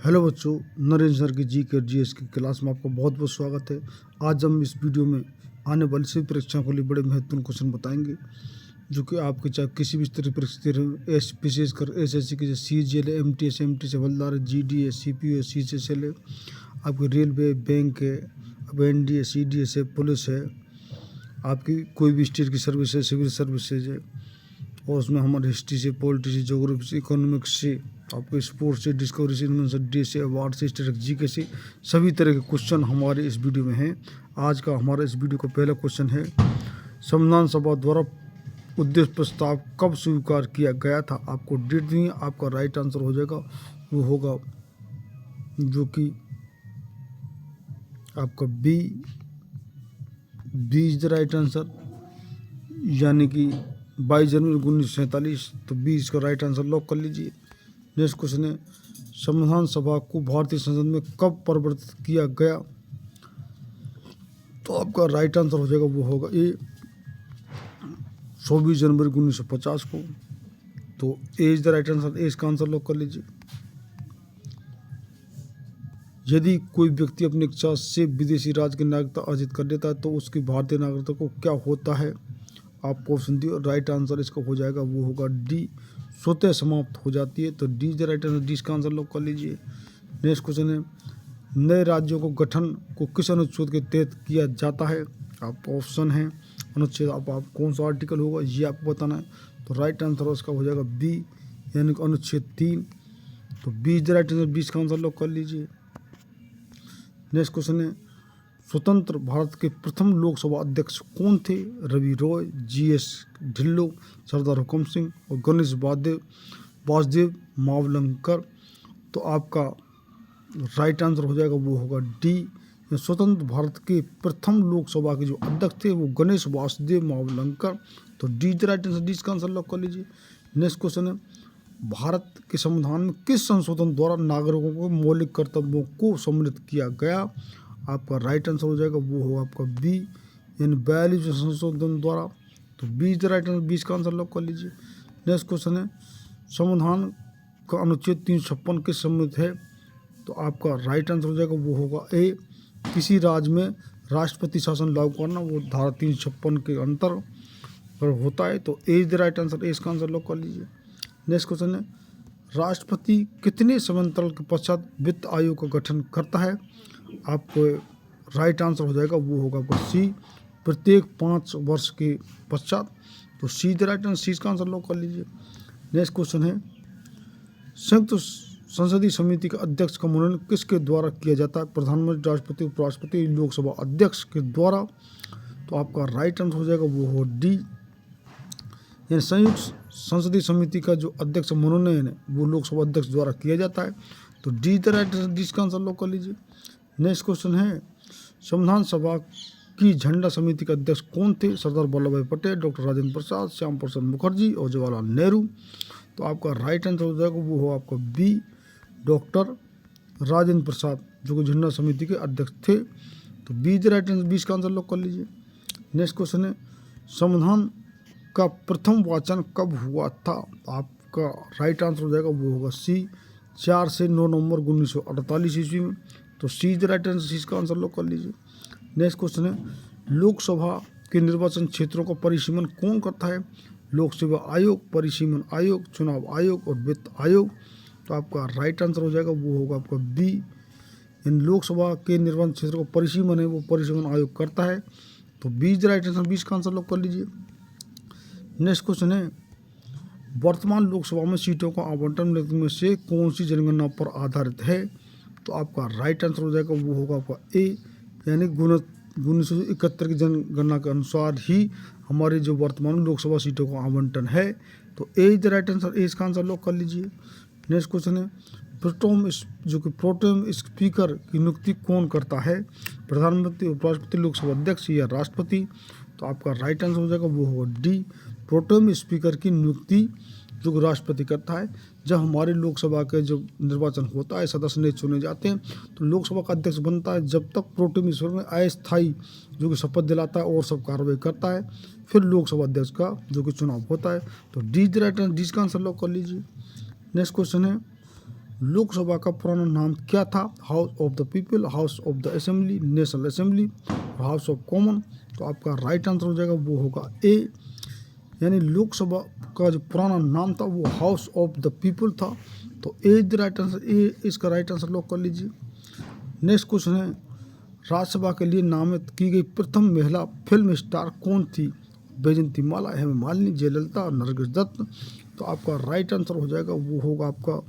Hello बच्चों, Narendra sir की जी के जीएस की क्लास में आपका बहुत बहुत स्वागत है। आज हम इस वीडियो में आने वाली सभी परीक्षाओं के लिए बड़े महत्वपूर्ण क्वेश्चन बताएंगे, जो कि आपके चाहे किसी भी स्तर की परिस्थिति रहे, विशेषकर एसएससी के CGL है, MTS हवलदार है, GD है, CPO है, CCSL है, आपके रेलवे, बैंक है, अब NDA, CDS है, पुलिस है, आपकी कोई भी स्टेट की सर्विस है, सिविल सर्विसेज है, और उसमें हमारे हिस्ट्री से, पॉलिटी से, जोग्राफी से, इकोनॉमिक्स से, आपके स्पोर्ट्स से, डिस्कवरी से, इन्वेंशन डे से, अवार्ड से, स्टेट जीके से, सभी तरह के क्वेश्चन हमारे इस वीडियो में हैं। आज का हमारा इस वीडियो का पहला क्वेश्चन है, संविधान सभा द्वारा उद्देश्य प्रस्ताव कब स्वीकार किया गया था? आपको डेट दी है, आपका राइट आंसर हो जाएगा, वो होगा जो कि आपका B is the right answer, यानी कि 22 जनवरी 1947। तो 20 का राइट आंसर लॉक कर लीजिए। नेक्स्ट क्वेश्चन है, संविधान सभा को भारतीय संसद में कब परिवर्तित किया गया? तो आपका राइट आंसर हो जाएगा, वो होगा ए 24 जनवरी 1950 को। तो ए इज द राइट आंसर, ए इसका आंसर लॉक कर लीजिए। यदि कोई व्यक्ति अपनी इच्छा से विदेशी राज्य की नागरिकता अर्जित कर लेता है तो उसकी भारतीय नागरिकता को क्या होता है? आपको ऑप्शन दी, और राइट आंसर इसका हो जाएगा, वो होगा डी, स्वतः समाप्त हो जाती है। तो D is the right answer, D इसका आंसर लॉक कर लीजिए। नेक्स्ट क्वेश्चन है, नए राज्यों को गठन को किस अनुच्छेद के तहत किया जाता है? आपका ऑप्शन है अनुच्छेद, आप कौन सा आर्टिकल होगा ये आपको बताना है। तो राइट आंसर उसका हो जाएगा बी, यानी कि अनुच्छेद 3। तो B is the right answer, 20 का आंसर लॉक कर लीजिए। नेक्स्ट क्वेश्चन है, स्वतंत्र भारत के प्रथम लोकसभा अध्यक्ष कौन थे? रवि रॉय, GS ढिल्लों, सरदार हुकम सिंह और गणेश वासुदेव मावलंकर। तो आपका राइट आंसर हो जाएगा, वो होगा डी। स्वतंत्र भारत के प्रथम लोकसभा के जो अध्यक्ष थे वो गणेश वासुदेव मावलंकर। तो D the right answer, D का आंसर लॉक कर लीजिए। नेक्स्ट क्वेश्चन है, भारत के संविधान में किस संशोधन द्वारा नागरिकों को मौलिक कर्तव्यों को सम्मिलित किया गया? आपका राइट आंसर हो जाएगा, वो होगा आपका बी, यानी 42 संशोधन द्वारा। तो B is the right answer, 20 का आंसर लॉक कर लीजिए। नेक्स्ट क्वेश्चन है, संविधान का अनुच्छेद 356 किस सम्मिलित है? तो आपका राइट आंसर हो जाएगा, वो होगा ए, किसी राज्य में राष्ट्रपति शासन लागू करना, वो धारा 356 के अंतर पर होता है। तो ए इज द राइट आंसर, ए इसका आंसर लॉक कर लीजिए। नेक्स्ट क्वेश्चन है, राष्ट्रपति कितने समयांतराल के पश्चात वित्त आयोग का गठन करता है? आपको राइट आंसर हो जाएगा, वो होगा आपका सी, प्रत्येक 5 वर्ष के पश्चात। तो सी द राइट आंसर, सी का आंसर लॉक कर लीजिए। नेक्स्ट क्वेश्चन है, संयुक्त संसदीय समिति का अध्यक्ष का मनोनयन किसके द्वारा किया जाता है? प्रधानमंत्री, राष्ट्रपति, उपराष्ट्रपति, लोकसभा अध्यक्ष के द्वारा। तो आपका राइट आंसर हो जाएगा, वो हो डी, यानी संयुक्त संसदीय समिति का जो अध्यक्ष मनोनयन है वो लोकसभा अध्यक्ष द्वारा किया जाता है। तो D the right answer, D का आंसर लॉक कर लीजिए। नेक्स्ट क्वेश्चन है, संविधान सभा की झंडा समिति के अध्यक्ष कौन थे? सरदार वल्लभ भाई पटेल, डॉक्टर राजेंद्र प्रसाद, श्याम प्रसाद मुखर्जी और जवाहरलाल नेहरू। तो आपका राइट आंसर हो जाएगा, वो हो आपका बी, डॉक्टर राजेंद्र प्रसाद, जो कि झंडा समिति के अध्यक्ष थे। तो बी द राइट आंसर, 20 का आंसर लॉक कर लीजिए। नेक्स्ट क्वेश्चन है, संविधान का प्रथम वाचन कब हुआ था? आपका राइट आंसर हो जाएगा, वो होगा सी, 4 से 9 नवंबर 1948 ईस्वी में। तो सी द राइट आंसर, सी का आंसर लॉक कर लीजिए। नेक्स्ट क्वेश्चन है, लोकसभा के निर्वाचन क्षेत्रों का परिसीमन कौन करता है? लोक सेवा आयोग, परिसीमन आयोग, चुनाव आयोग और वित्त आयोग। तो आपका राइट आंसर हो जाएगा, वो होगा आपका बी, इन लोकसभा के निर्वाचन क्षेत्र का परिसीमन है वो परिसीमन आयोग करता है। तो बी द राइट आंसर, 20 का आंसर लॉक कर लीजिए। नेक्स्ट क्वेश्चन है, वर्तमान लोकसभा में सीटों का आवंटन में से कौन सी जनगणना पर आधारित है? तो आपका राइट आंसर हो जाएगा, वो होगा आपका ए, यानी 1971 की जनगणना के अनुसार ही हमारे जो वर्तमान लोकसभा सीटों का आवंटन है। तो ए इज द राइट आंसर, ए इसका आंसर लॉक कर लीजिए। नेक्स्ट क्वेश्चन है, प्रोटेम स्पीकर की नियुक्ति कौन करता है? प्रधानमंत्री, उपराष्ट्रपति, लोकसभा अध्यक्ष या राष्ट्रपति। तो आपका राइट आंसर हो जाएगा, वो होगा डी, प्रोटेम स्पीकर की नियुक्ति जो राष्ट्रपति करता है। जब हमारे लोकसभा के जब निर्वाचन होता है, सदस्य ने चुने जाते हैं, तो लोकसभा का अध्यक्ष बनता है जब तक प्रोटेम स्पीकर में अस्थायी जो कि शपथ दिलाता है और सब कार्रवाई करता है, फिर लोकसभा अध्यक्ष का जो कि चुनाव होता है। तो D the right answer, D का आंसर लॉक कर लीजिए। नेक्स्ट क्वेश्चन है, लोकसभा का पुराना नाम क्या था? House of the people, house of the assembly, national assembly और हाउस ऑफ कॉमन। तो आपका राइट आंसर हो जाएगा वो होगा ए, यानी लोकसभा का जो पुराना नाम था वो हाउस ऑफ द पीपल था। तो ए इज द राइट आंसर, ए इसका राइट आंसर लॉक कर लीजिए। नेक्स्ट क्वेश्चन है, राज्यसभा के लिए नामित की गई प्रथम महिला फिल्म स्टार कौन थी? बैजंती माला, हेमा मालिनी, जयललिता और नरगिस दत्त। तो आपका राइट आंसर हो जाएगा वो होगा आपका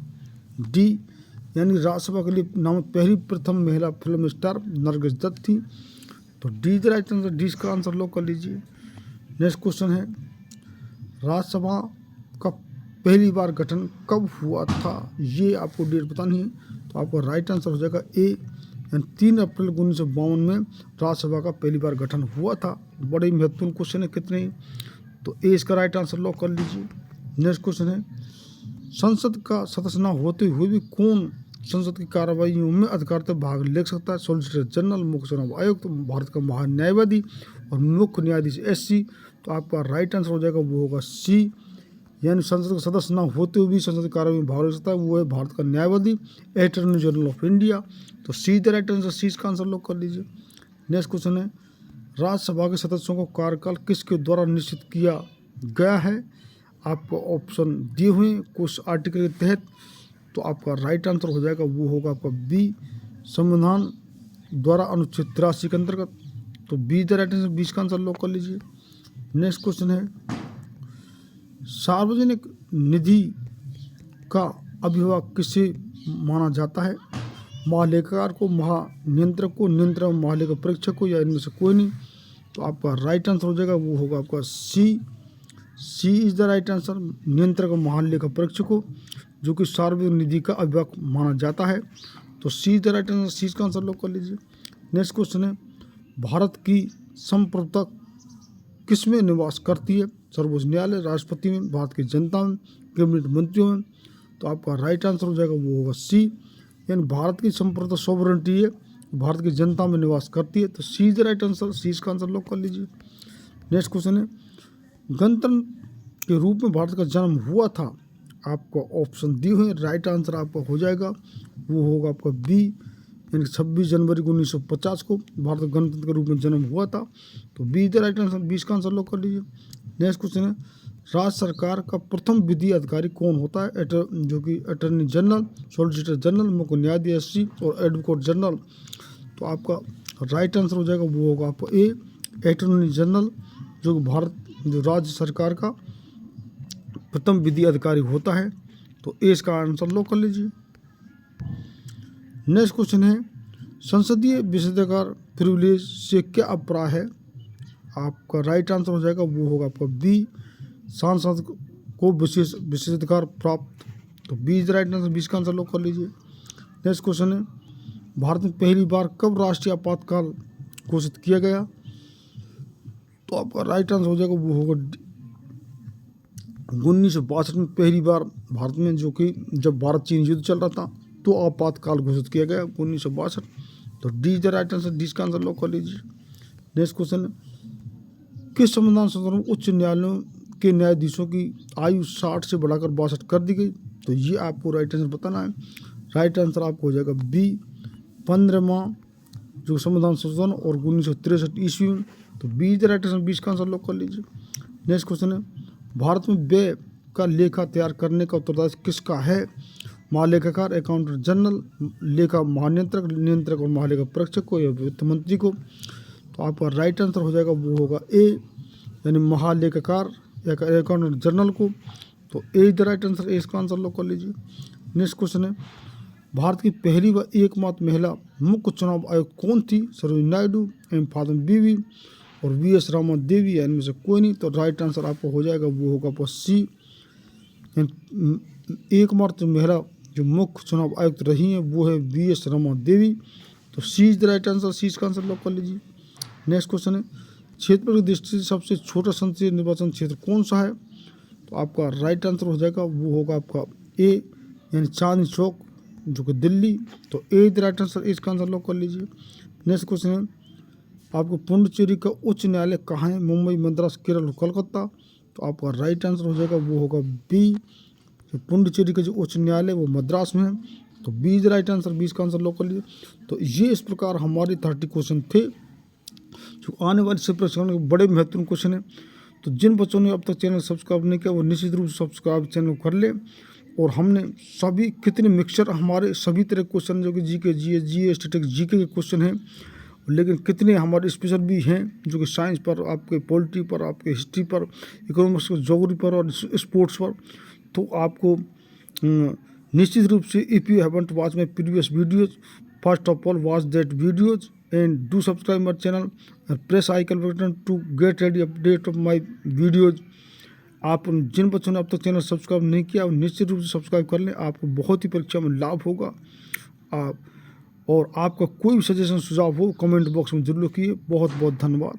डी, यानी राज्यसभा के लिए नामित पहली प्रथम महिला फिल्म स्टार नरगिस दत्त थी। तो D the right answer, D इसका आंसर लॉक कर लीजिए। नेक्स्ट क्वेश्चन है, राज्यसभा का पहली बार गठन कब हुआ था? ये आपको डेट बतानी है। तो आपका राइट आंसर हो जाएगा ए, यानी 3 अप्रैल 1952 में राज्यसभा का पहली बार गठन हुआ था। बड़े महत्वपूर्ण क्वेश्चन है कितने, तो ए इसका राइट आंसर लॉक कर लीजिए। नेक्स्ट क्वेश्चन है, संसद का सदस्य न होते हुए भी कौन संसद की कार्रवाइयों में अधिकारिता भाग ले सकता है? सॉलिसिटर जनरल, मुख्य चुनाव आयुक्त, भारत का महान्यायवादी और मुख्य न्यायाधीश SC। तो आपका राइट आंसर हो जाएगा वो होगा सी, यानी संसद का सदस्य न होते हुए भी संसद की कार्रवाई में भाग ले सकता है, वो है भारत का न्यायवादी, अटॉर्नी जनरल ऑफ इंडिया। तो सी द राइट आंसर, सी इसका आंसर लॉक कर लीजिए। नेक्स्ट क्वेश्चन है, राज्यसभा के सदस्यों का कार्यकाल किसके द्वारा निश्चित किया गया है? आपको ऑप्शन दिए हुए हैं कुछ आर्टिकल के तहत। तो आपका राइट आंसर हो जाएगा वो होगा आपका बी, संविधान द्वारा अनुच्छेद 83 के अंतर्गत। तो बी द राइट आंसर, 20 का आंसर लॉक कर लीजिए। नेक्स्ट क्वेश्चन है, सार्वजनिक निधि का अभिभावक किसे माना जाता है? महालेखाकार को, महानियंत्रक को, नियंत्रक महालेखा परीक्षक को, या इनमें से कोई नहीं। तो आपका राइट आंसर हो जाएगा वो होगा आपका सी, सी इज द राइट आंसर, नियंत्रक और महालेखा परीक्षक को, जो कि सार्वजनिक निधि का अभिभावक माना जाता है। तो सी इज द राइट आंसर, सी का आंसर लॉक कर लीजिए। नेक्स्ट क्वेश्चन है, भारत की संप्रभुता किस में निवास करती है? सर्वोच्च न्यायालय, राष्ट्रपति में, भारत की जनता में, कैबिनेट मंत्रियों में। तो आपका राइट आंसर हो जाएगा वो होगा सी, यानी भारत की संप्रभुता सॉवरेनिटी है, भारत की जनता में निवास करती है। तो सी इज द राइट आंसर, सी इसका आंसर लॉक कर लीजिए। नेक्स्ट क्वेश्चन है, गणतंत्र के रूप में भारत का जन्म हुआ था? आपको ऑप्शन दिए हुए, राइट आंसर आपका हो जाएगा वो होगा आपका बी, यानी 26 जनवरी 1950 को भारत गणतंत्र के रूप में जन्म हुआ था। तो बी द राइट आंसर, 20 का आंसर लॉक कर लीजिए। नेक्स्ट क्वेश्चन है, राज्य सरकार का प्रथम विधि अधिकारी कौन होता है? जो कि अटॉर्नी जनरल, सॉलिसिटर जनरल, मुख्य न्यायाधीश SC और एडवोकेट जनरल। तो आपका राइट आंसर हो जाएगा वो होगा आपका ए, अटॉर्नी जनरल, जो कि भारत जो राज्य सरकार का प्रथम विधि अधिकारी होता है। तो ए इसका आंसर लॉक कर लीजिए। नेक्स्ट क्वेश्चन है, संसदीय विशेषाधिकार प्रिविलेज से क्या अभिप्राय है? आपका राइट आंसर हो जाएगा वो होगा आपका बी, सांसद को विशेषाधिकार प्राप्त। तो बी इज राइट आंसर, 20 का आंसर लॉक कर लीजिए। नेक्स्ट क्वेश्चन है, भारत में पहली बार कब राष्ट्रीय आपातकाल घोषित किया गया? तो आपका राइट आंसर हो जाएगा वो होगा 1962 में पहली बार भारत में, जो कि जब भारत चीन युद्ध चल रहा था तो आपातकाल घोषित किया गया 1962। तो D the right answer, D का आंसर लॉक कर लीजिए। नेक्स्ट क्वेश्चन, किस संविधान संशोधन में उच्च न्यायालयों के न्यायाधीशों की आयु 60 से बढ़ाकर 62 कर दी गई? तो ये आपको राइट आंसर बताना है। राइट आंसर आपको हो जाएगा बी, 15वां जो संविधान संशोधन और 1963 ईस्वी में। तो बी द राइट आंसर, 20 का आंसर लॉक कर लीजिए। नेक्स्ट क्वेश्चन है, भारत में व्यय का लेखा तैयार करने का उत्तरदायित्व किसका है? महालेखाकार, अकाउंटेंट जनरल, लेखा महानियंत्रक, नियंत्रक और महालेखा परीक्षक को या वित्त मंत्री को। तो आपका राइट आंसर हो जाएगा वो होगा ए, यानी महालेखाकार या अकाउंटेंट जनरल को। तो ए द राइट आंसर, ए इसका आंसर लॉक कर लीजिए। नेक्स्ट क्वेश्चन है, भारत की पहली व एकमात्र महिला मुख्य चुनाव आयुक्त कौन थी? सरोजिनी नायडू, एम फादम बीवी और VS रामा देवी, या इनमें से कोई नहीं। तो राइट आंसर आपको हो जाएगा वो होगा आपका सी, एकमात्र महिला जो मुख्य चुनाव आयुक्त रही हैं वो है VS रामा देवी। तो सी इज द राइट आंसर, सी का आंसर लॉक कर लीजिए। नेक्स्ट क्वेश्चन है, क्षेत्र की दृष्टि से सबसे छोटा संसदीय निर्वाचन क्षेत्र कौन सा है? तो आपका राइट आंसर हो जाएगा वो होगा आपका ए, यानी चांदनी चौक, जो कि दिल्ली। तो ए द राइट आंसर, इसका आंसर लॉक कर लीजिए। नेक्स्ट क्वेश्चन है, आपको पुडुचेरी का उच्च न्यायालय कहाँ है? मुंबई, मद्रास, केरल और कलकत्ता। तो आपका राइट आंसर हो जाएगा वो होगा बी, पुडुचेरी का जो उच्च न्यायालय वो मद्रास में है। तो बी इज राइट आंसर, 20 का आंसर लॉक कर लीजिए। तो ये इस प्रकार हमारे 30 क्वेश्चन थे जो आने वाले से प्रश्न के बड़े महत्वपूर्ण क्वेश्चन है। तो जिन बच्चों ने अब तक चैनल सब्सक्राइब नहीं किया वो निश्चित रूप से सब्सक्राइब चैनल कर ले। और हमने सभी कितने मिक्सचर हमारे सभी तरह क्वेश्चन जो कि जीए स्टैटिस्टिक्स जीके के क्वेश्चन हैं, लेकिन कितने हमारे स्पेशल भी हैं जो कि साइंस पर, आपके पॉलिटी पर, आपके हिस्ट्री पर, इकोनॉमिक्स पर, ज्योग्राफी पर और स्पोर्ट्स पर। तो आपको निश्चित रूप से if you haven't watch my previous videos, first of all watch that videos and do subscribe my channel and press icon button to get ready update of my videos। आप जिन बच्चों ने अब तक चैनल सब्सक्राइब नहीं किया निश्चित रूप से सब्सक्राइब कर लें, आपको बहुत ही परीक्षा में लाभ होगा। आप और आपका कोई भी सजेशन सुझाव हो कमेंट बॉक्स में जरूर किए। बहुत बहुत धन्यवाद।